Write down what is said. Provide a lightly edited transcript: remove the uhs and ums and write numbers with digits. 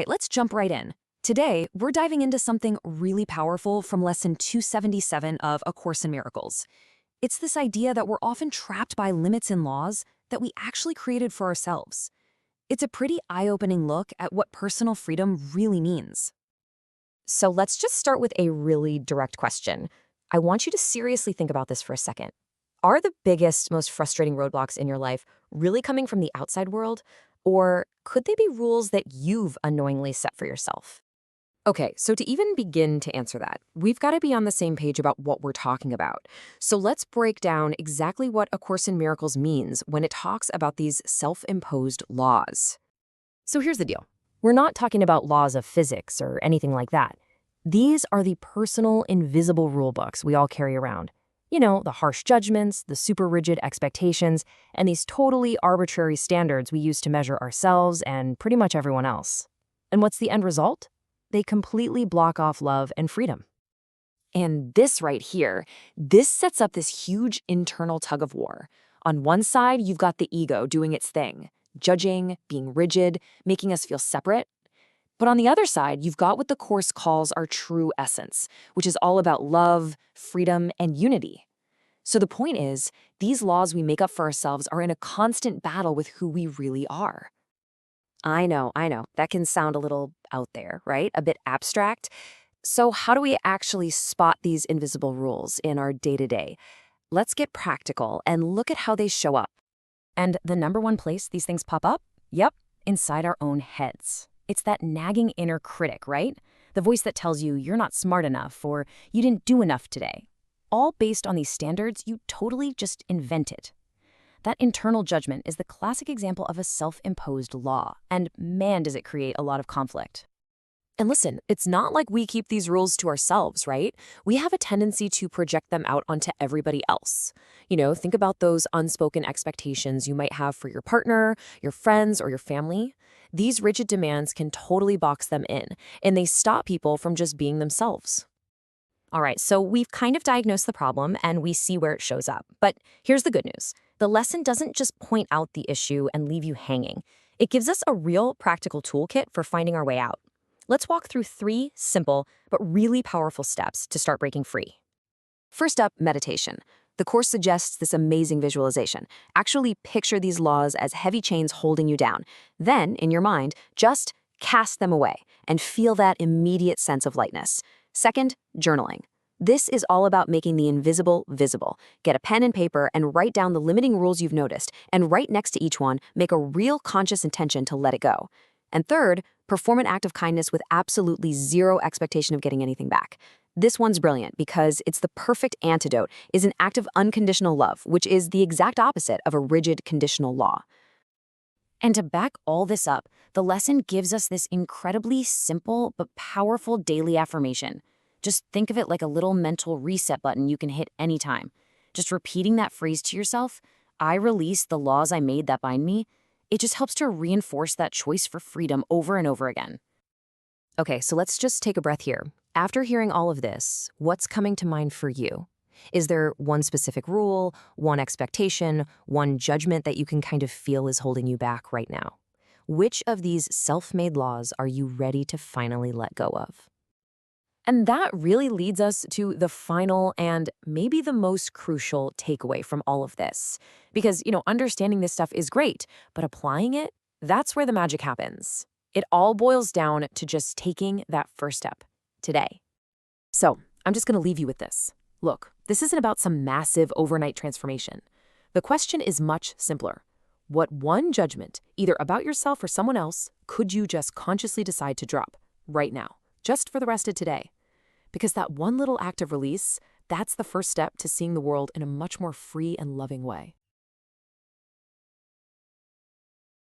right, let's jump right in. Today, we're diving into something really powerful from Lesson 277 of A Course in Miracles. It's this idea that we're often trapped by limits and laws that we actually created for ourselves. It's a pretty eye-opening look at what personal freedom really means. So let's just start with a really direct question. I want you to seriously think about this for a second. Are the biggest, most frustrating roadblocks in your life really coming from the outside world? Or could they be rules that you've unknowingly set for yourself? Okay, so to even begin to answer that, we've got to be on the same page about what we're talking about. So let's break down exactly what A Course in Miracles means when it talks about these self-imposed laws. So here's the deal. We're not talking about laws of physics or anything like that. These are the personal, invisible rule books we all carry around. You know, the harsh judgments, the super rigid expectations, and these totally arbitrary standards we use to measure ourselves and pretty much everyone else. And what's the end result? They completely block off love and freedom. And this right here, this sets up this huge internal tug of war. On one side, you've got the ego doing its thing, judging, being rigid, making us feel separate. But on the other side, you've got what the Course calls our true essence, which is all about love, freedom, and unity. So the point is, these laws we make up for ourselves are in a constant battle with who we really are. I know. That can sound a little out there, right? A bit abstract. So how do we actually spot these invisible rules in our day-to-day? Let's get practical and look at how they show up. And the number one place these things pop up? Yep, inside our own heads. It's that nagging inner critic, right? The voice that tells you you're not smart enough or you didn't do enough today. All based on these standards you totally just invented. That internal judgment is the classic example of a self-imposed law, and man, does it create a lot of conflict. And listen, it's not like we keep these rules to ourselves, right? We have a tendency to project them out onto everybody else. You know, think about those unspoken expectations you might have for your partner, your friends, or your family. These rigid demands can totally box them in, and they stop people from just being themselves. All right, so we've kind of diagnosed the problem and we see where it shows up. But here's the good news. The lesson doesn't just point out the issue and leave you hanging. It gives us a real practical toolkit for finding our way out. Let's walk through 3 simple but really powerful steps to start breaking free. First up, meditation. The Course suggests this amazing visualization. Actually picture these laws as heavy chains holding you down. Then, in your mind, just cast them away and feel that immediate sense of lightness. Second, journaling. This is all about making the invisible visible. Get a pen and paper and write down the limiting rules you've noticed, and right next to each one, make a real conscious intention to let it go. And third, perform an act of kindness with absolutely zero expectation of getting anything back. This one's brilliant because it's the perfect antidote, is an act of unconditional love, which is the exact opposite of a rigid conditional law. And to back all this up, the lesson gives us this incredibly simple but powerful daily affirmation. Just think of it like a little mental reset button you can hit anytime. Just repeating that phrase to yourself, I release the laws I made that bind me, it just helps to reinforce that choice for freedom over and over again. Okay, so let's just take a breath here. After hearing all of this, what's coming to mind for you? Is there one specific rule, one expectation, one judgment that you can kind of feel is holding you back right now? Which of these self-made laws are you ready to finally let go of? And that really leads us to the final and maybe the most crucial takeaway from all of this. Because, understanding this stuff is great, but applying it, that's where the magic happens. It all boils down to just taking that first step today. So I'm just going to leave you with this. Look, this isn't about some massive overnight transformation. The question is much simpler. What one judgment, either about yourself or someone else, could you just consciously decide to drop right now, just for the rest of today? Because that one little act of release, that's the first step to seeing the world in a much more free and loving way.